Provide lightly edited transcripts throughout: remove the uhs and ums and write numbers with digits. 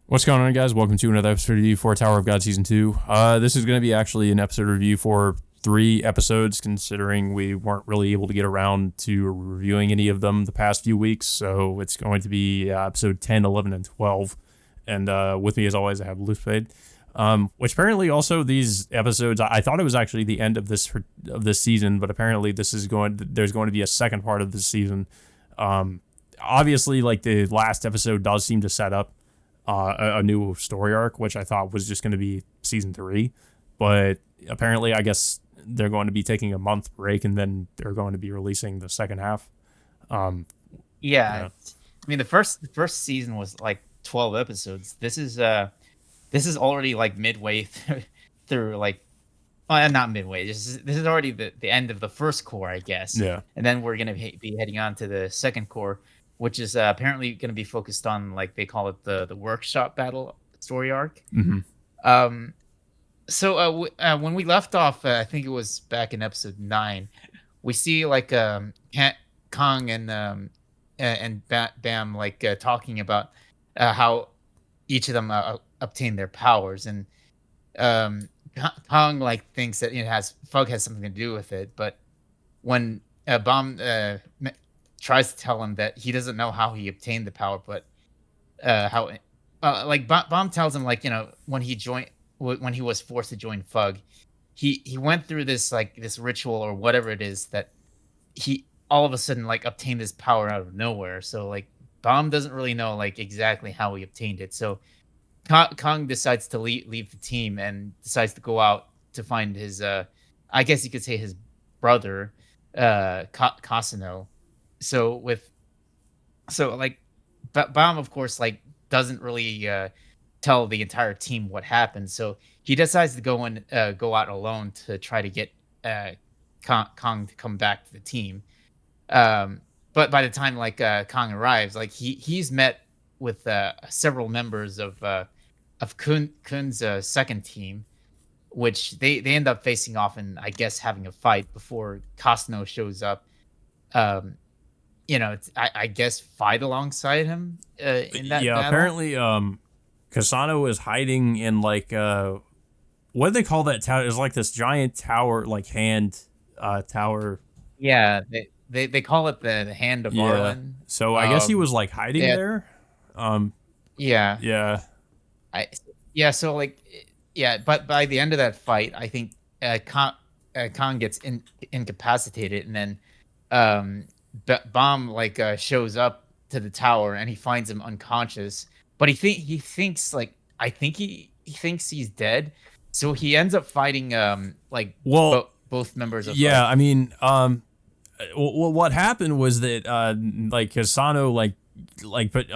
What's going on, guys? Welcome to another episode review for Tower of God Season 2. This is going to be actually an episode review for 3 episodes, considering we weren't really able to get around to reviewing any of them the past few weeks. So it's going to be episode 10, 11, and 12. And with me, as always, I have Loosefade. Which apparently also these episodes, I thought it was actually the end of this season, but apparently there's going to be a second part of this season. Obviously, like the last episode does seem to set up a new story arc, which I thought was just going to be season 3, but apparently I guess they're going to be taking a month break and then they're going to be releasing the second half. I mean the first season was like 12 episodes. This is already like midway through like, well, not midway. This is already the end of the first core, I guess. Yeah. And then we're gonna be heading on to the second core, which is apparently going to be focused on, like they call it, the workshop battle story arc. Mm-hmm. So when we left off, I think it was back in episode 9, we see like Kong and Bam like talking about how each of them obtain their powers, and Kong like thinks that Fug has something to do with it, but when Bam tries to tell him that he doesn't know how he obtained the power, but Bomb tells him, like, when he was forced to join Fug, he went through this ritual or whatever it is that he all of a sudden like obtained this power out of nowhere. So like Bomb doesn't really know like exactly how he obtained it. So Kong decides to leave the team and decides to go out to find his I guess you could say his brother, Kasano. So Baum, of course, like doesn't really tell the entire team what happened. So he decides to go out alone to try to get Kong to come back to the team. But by the time Kong arrives, like he's met with several members of Kun's second team, which they end up facing off and I guess having a fight before Kasano shows up. I guess fight alongside him in that battle. Apparently Kasano is hiding in like what do they call that tower? It's like this giant tower, like hand tower. Yeah, they call it the Hand of Arlen. So I guess he was like hiding there. Yeah. But by the end of that fight, I think Kong gets incapacitated, and then Bomb shows up to the tower and he finds him unconscious, but he thinks he's dead, so he ends up fighting both members of I mean what happened was that Kasano put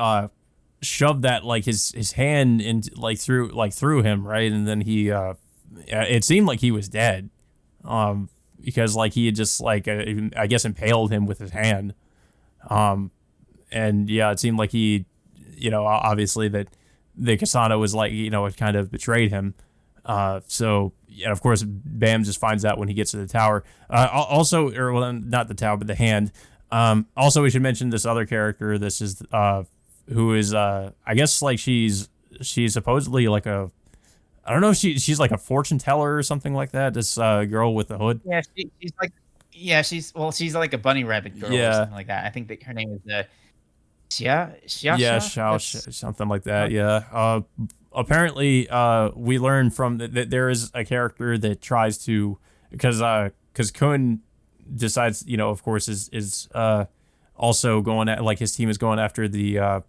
shoved that like his hand in through him, right, and then he it seemed like he was dead because like he had just I guess impaled him with his hand, and it seemed like he obviously that the Kasano was it kind of betrayed him, so of course Bam just finds out when he gets to the tower, not the tower but the hand. Also we should mention this other character. This is who is I guess like she's supposedly like I don't know if she's like a fortune teller or something like that. This girl with the hood. Yeah, she's like a bunny rabbit girl or something like that. I think that her name is Xiao, something like that. Yeah. Apparently, we learn from that there is a character that tries to, because Kun decides, of course, is also going at, like, his team is going after the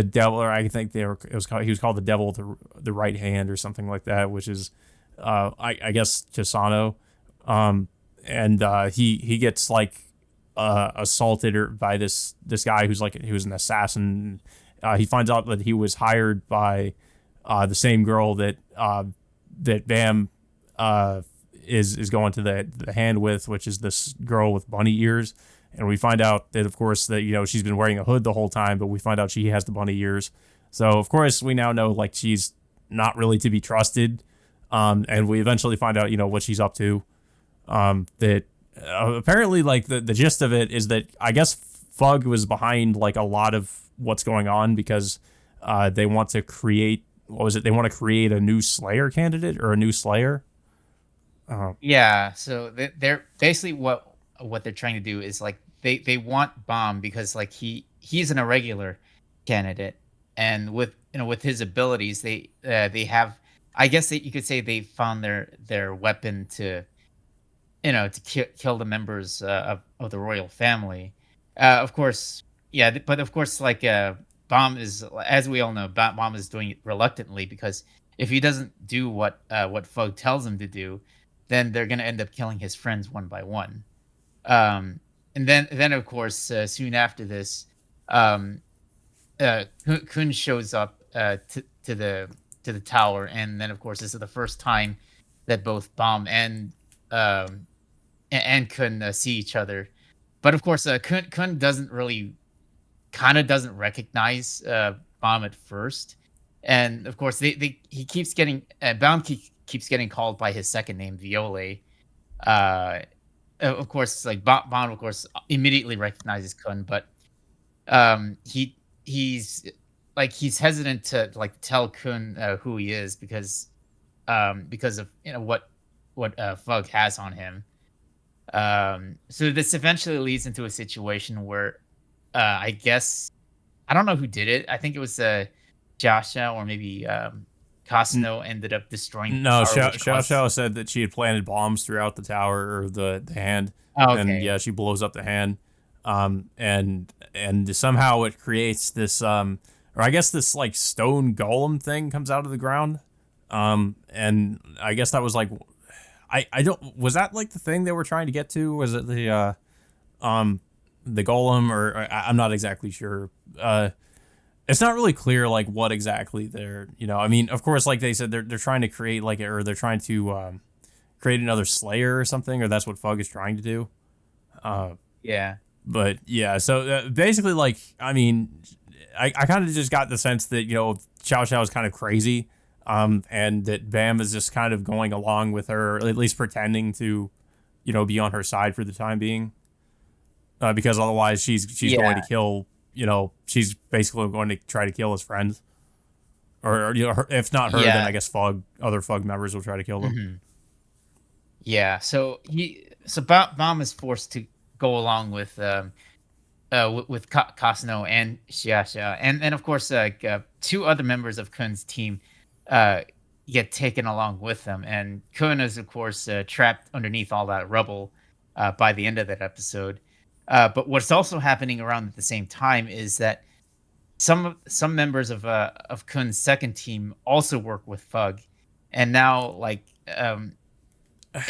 devil, or I think he was called the devil, the right hand or something like that, which is I guess Chisano, and he gets assaulted by this guy who's an assassin. He finds out that he was hired by the same girl that Bam is going to the hand with, which is this girl with bunny ears. And we find out that, of course, that, she's been wearing a hood the whole time, but we find out she has the bunny ears. So, of course, we now know, she's not really to be trusted. And we eventually find out, what she's up to. That apparently, the gist of it is that I guess Fug was behind, a lot of what's going on because they want to create, what was it? They want to create a new Slayer candidate or a new Slayer. Uh, Yeah, so they're basically what they're trying to do is like they want Bomb because like he's an irregular candidate, and with with his abilities they have, I guess that you could say they found their weapon to to kill the members of the royal family. Of course, yeah, but of course, like Bomb is, as we all know, Bomb is doing it reluctantly because if he doesn't do what Fug tells him to do, then they're gonna end up killing his friends one by one. Um, and then of course, soon after this, um, Kun shows up to the tower, and then of course this is the first time that both Bomb um, and Kun see each other. But of course, Kun doesn't really kind of doesn't recognize Bomb at first, and of course he keeps getting keeps getting called by his second name, Viole. Uh, of course, like Bomb, of course, immediately recognizes Kun, but he's he's hesitant to like tell Kun who he is because of what Fug has on him. So this eventually leads into a situation where I guess I don't know who did it. I think it was Jasha or maybe Kasno ended up destroying the no, tower, which Xiao caused. Xiao said that she had planted bombs throughout the tower or the hand, Oh, and okay. yeah, she blows up the hand, and somehow it creates this or I guess this like stone golem thing comes out of the ground, and I guess that was like I don't, was that like the thing they were trying to get to? Was it um the golem, or I'm not exactly sure. It's not really clear like what exactly they're, I mean, of course, like they said, they're trying to create like, or they're trying to create another Slayer or something, or that's what Fug is trying to do. Uh, Yeah. but yeah, so basically, like, I mean, I kind of just got the sense that Xiao Xiao is kind of crazy, and that Bam is just kind of going along with her, or at least pretending to, be on her side for the time being, because otherwise she's going to Yeah. kill, she's basically going to try to kill his friends, or if not her, then Yeah. I guess other Fug members will try to kill them. Mhm. Yeah. So Bomb is forced to go along with Kasno and Xiaxia, and of course, two other members of Kun's team uh, get taken along with them, and Kun is of course trapped underneath all that rubble by the end of that episode. But what's also happening around at the same time is that some members of Kun's second team also work with Fug, and now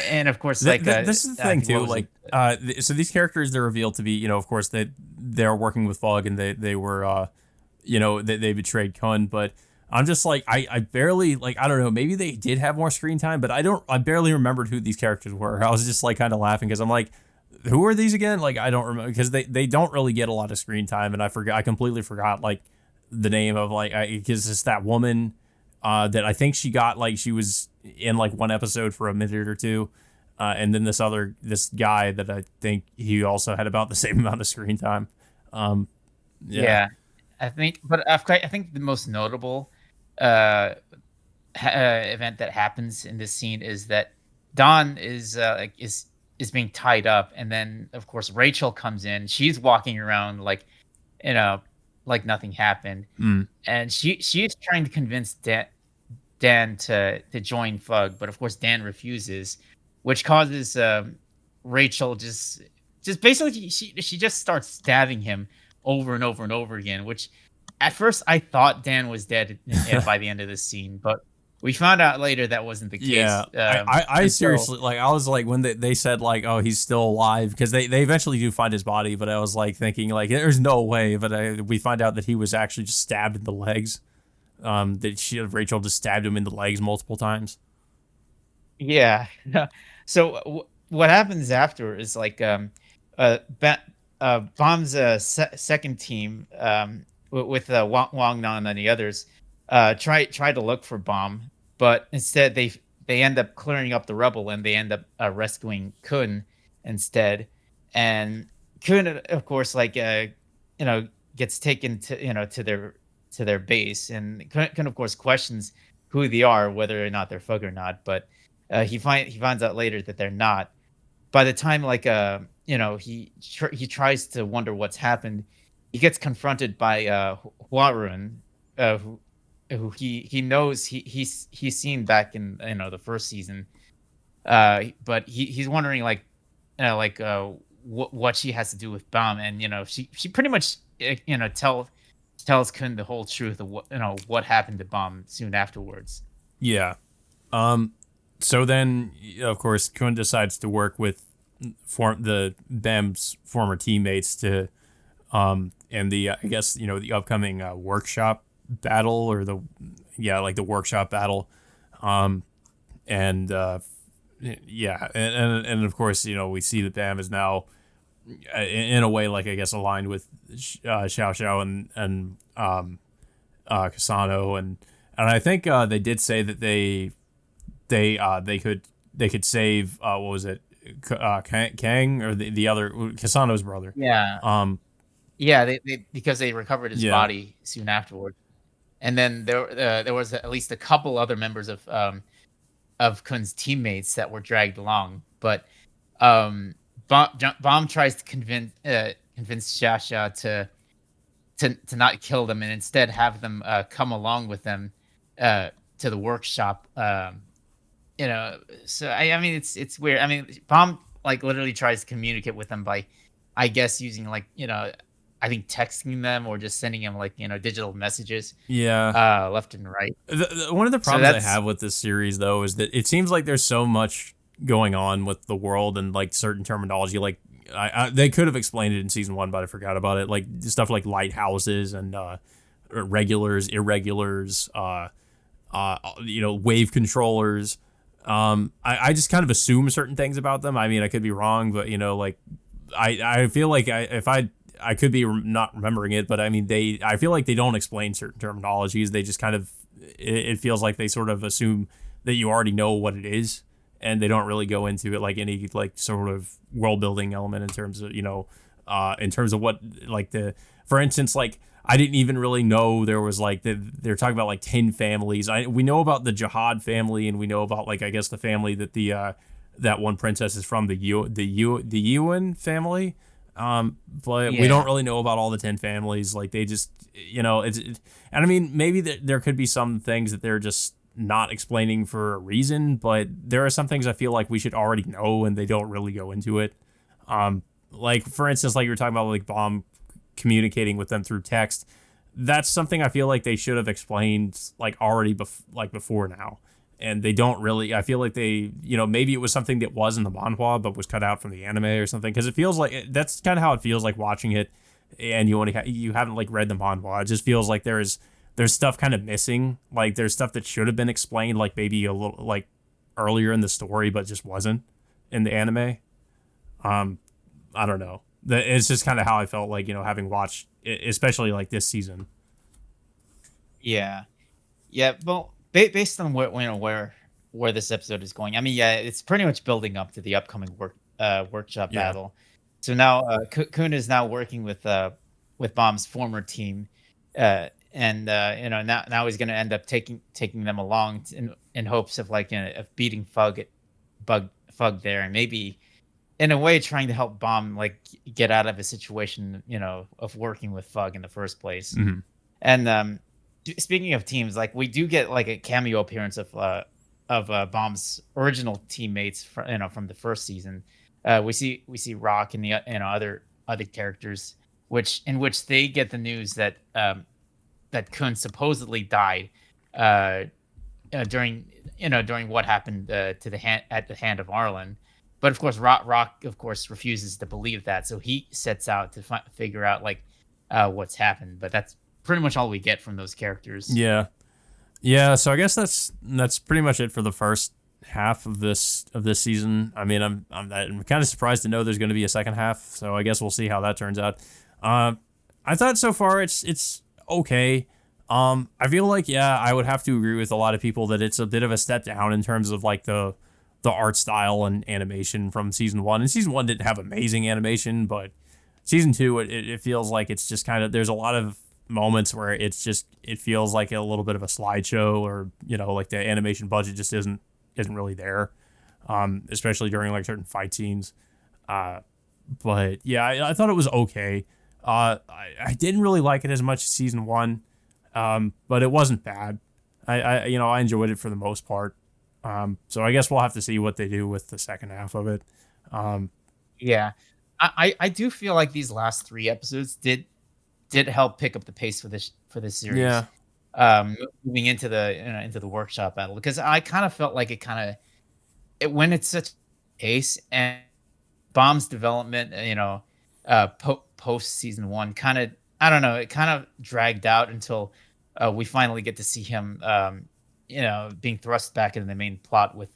and of course This is the I thing think what too. was it? Like, so these characters, they're revealed to be, of course they're working with Fog, and they were, they betrayed Kun. But I'm just like, I barely, like, I don't know, maybe they did have more screen time, but I barely remembered who these characters were. I was just like kind of laughing because I'm like, who are these again? Like, I don't remember, because they don't really get a lot of screen time, and I completely forgot like the name of, like, because it's that woman that I think she got, like, she was in like one episode for a minute or two, and then this guy that I think he also had about the same amount of screen time. Um, yeah, Yeah, I think the most notable uh, event that happens in this scene is that Don is being tied up, and then of course Rachel comes in. She's walking around you know like nothing happened, mm. and she is trying to convince Dan to join Fug, but of course Dan refuses, which causes Rachel just basically she just starts stabbing him over and over and over again. Which at first I thought Dan was dead by the end of this scene, but we found out later that wasn't the Yeah, case. I Until seriously, like, I was like, when they said like, oh, he's still alive, because they eventually do find his body, but I was like thinking like, there's no way, but we find out that he was actually just stabbed in the legs. That Rachel just stabbed him in the legs multiple times. yeah. So what happens after is Bomb's second team with Wang Nan and the others try to look for Bomb, but instead they end up clearing up the rubble and they end up rescuing Kun instead. And Kun, of course, you know, gets taken to to to their base, and Kun of course questions who they are, whether or not they're Fug or not. But he finds out later that they're not. By the time he tries to wonder what's happened, he gets confronted by Huarun, who he knows he's seen back in the first season. But he's wondering what she has to do with Bomb, and she pretty much tells Kun the whole truth of what happened to Bomb soon afterwards. Yeah. So then, of course, Kun decides to work with the Bam's former teammates to, and the I guess the upcoming workshop battle, or the workshop battle, and yeah, and of course we see that Bam is now in a way, like, I guess, aligned with Xiao Xiao and Kasano, and I think they did say that they could save what was it, Kang, or the other Kasano's brother. Yeah. Yeah, they because they recovered his body soon afterward, and then there was at least a couple other members of Kun's teammates that were dragged along, but Bomb tries to convince Xia to not kill them, and instead have them come along with them to the workshop. So I mean it's weird. I mean, Bomb literally tries to communicate with them by, I guess, using I think texting them, or just sending them digital messages. Yeah. Left and right. One of the problems I have with this series, though, is that it seems like there's so much going on with the world and certain terminology. They could have explained it in season 1, but I forgot about it. Like stuff like lighthouses and regulars, irregulars, wave controllers. I just kind of assume certain things about them. I mean, I could be wrong, but I feel like I could be not remembering it, but I mean, I feel like they don't explain certain terminologies. They just kind of, it feels like they sort of assume that you already know what it is, and they don't really go into it any sort of world building element in terms of what, for instance, I didn't even really know there was they're talking about 10 families. We know about the Jihad family, and we know about I guess the family that that one princess is from, the Yuan family. But we don't really know about all the 10 families. They just, and I mean, maybe there could be some things that they're just not explaining for a reason, but there are some things I feel like we should already know, and they don't really go into it. For instance, you were talking about Bomb communicating with them through text. That's something I feel like they should have explained already before now. And they don't really. I feel like they, maybe it was something that was in the manhwa but was cut out from the anime or something, because it feels like that's kind of how it feels like watching it, and you haven't read the manhwa. It just feels like there's stuff kind of missing. There's stuff that should have been explained maybe a little earlier in the story, but just wasn't in the anime. I don't know. It's just kind of how I felt having watched, especially this season. Yeah. Well, based on where this episode is going, I mean, yeah, it's pretty much building up to the upcoming workshop battle. So now Kun is now working with Bomb's former team, and now he's going to end up taking them along in hopes of of beating Fug there, and maybe in a way trying to help Bomb get out of a situation of working with Fug in the first place. Mm-hmm. And speaking of teams, we do get a cameo appearance of Bomb's original teammates from the first season. We see Rock and the other characters, in which they get the news that that Kun supposedly died during what happened at the hand of Arlen. But of course, Rock of course refuses to believe that, so he sets out to figure out what's happened. But that's pretty much all we get from those characters. Yeah. So I guess that's pretty much it for the first half of this season. I mean, I'm kind of surprised to know there's going to be a second half. So I guess we'll see how that turns out. I thought so far it's okay. I feel like I would have to agree with a lot of people that it's a bit of a step down in terms of the art style and animation from season 1. And season 1 didn't have amazing animation, but season 2 it feels like it's just kind of, there's a lot of moments where it feels like a little bit of a slideshow, or like the animation budget just isn't really there, especially during like certain fight scenes. But yeah, I thought it was okay. I didn't really like it as much as season one, but it wasn't bad. I enjoyed it for the most part. So I guess we'll have to see what they do with the second half of it. Um, Yeah. I do feel like these last 3 episodes did help pick up the pace for this series. yeah, Moving into the workshop battle, because I kind of felt like it when it's such pace, and Bomb's development, post season 1 kind of, I don't know, it kind of dragged out until we finally get to see him being thrust back into the main plot, with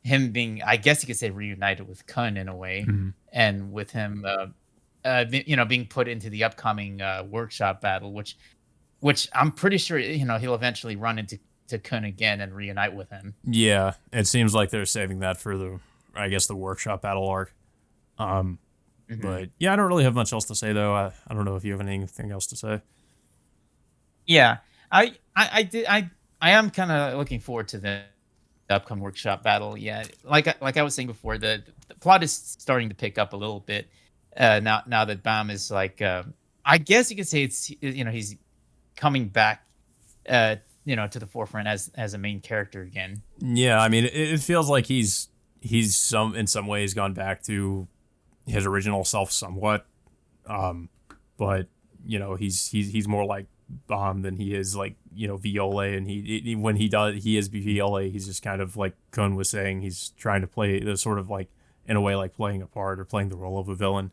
him being, I guess you could say, reunited with Kun in a way, mhm. and with him being put into the upcoming workshop battle, which I'm pretty sure he'll eventually run into Kun again and reunite with him. Yeah. It seems like they're saving that for I guess, the workshop battle arc. Um, Mhm. but yeah, I don't really have much else to say though. I don't know if you have anything else to say. Yeah, I am kind of looking forward to the upcoming workshop battle. Yeah, like I was saying before, the plot is starting to pick up a little bit now that Bam is like, I guess you could say he's coming back to the forefront as a main character again. Yeah, I mean, it feels like he's in some ways gone back to his original self somewhat. But he's more like Bomb than he is like Viola, and when he is Viola, he's just kind of like Kun was saying, he's trying to play the sort of like, in a way, like playing a part or playing the role of a villain.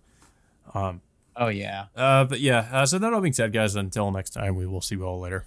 Um, Oh yeah. but yeah, so that all being said, guys, until next time, we will see you all later.